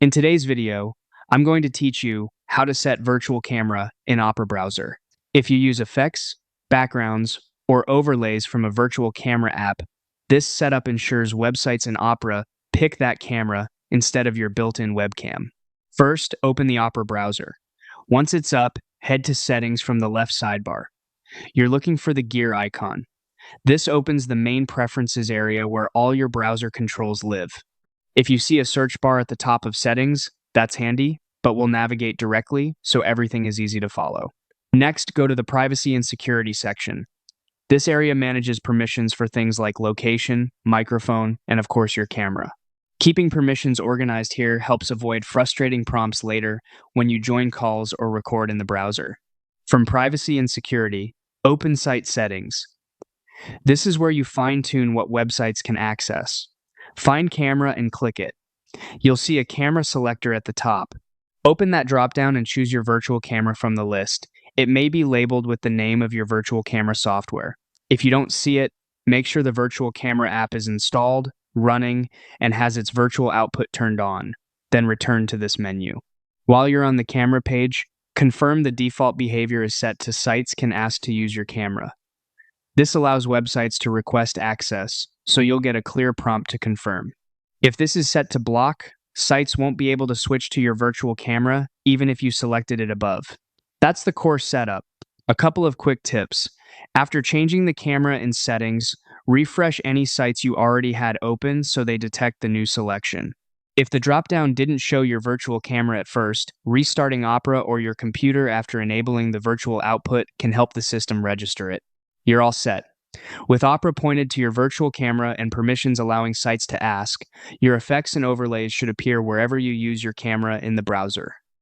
In today's video, I'm going to teach you how to set virtual camera in Opera browser. If you use effects, backgrounds, or overlays from a virtual camera app, this setup ensures websites in Opera pick that camera instead of your built-in webcam. First, open the Opera browser. Once it's up, head to Settings from the left sidebar. You're looking for the gear icon. This opens the main preferences area where all your browser controls live. If you see a search bar at the top of Settings, that's handy, but we'll navigate directly so everything is easy to follow. Next, go to the Privacy and Security section. This area manages permissions for things like location, microphone, and of course your camera. Keeping permissions organized here helps avoid frustrating prompts later when you join calls or record in the browser. From Privacy and Security, open Site Settings. This is where you fine-tune what websites can access. Find Camera and click it. You'll see a camera selector at the top. Open that drop-down and choose your virtual camera from the list. It may be labeled with the name of your virtual camera software. If you don't see it, make sure the virtual camera app is installed, running, and has its virtual output turned on. Then return to this menu. While you're on the camera page, confirm the default behavior is set to Sites can ask to use your camera. This allows websites to request access, so you'll get a clear prompt to confirm. If this is set to block, sites won't be able to switch to your virtual camera, even if you selected it above. That's the core setup. A couple of quick tips. After changing the camera in settings, refresh any sites you already had open so they detect the new selection. If the dropdown didn't show your virtual camera at first, restarting Opera or your computer after enabling the virtual output can help the system register it. You're all set. With Opera pointed to your virtual camera and permissions allowing sites to ask, your effects and overlays should appear wherever you use your camera in the browser.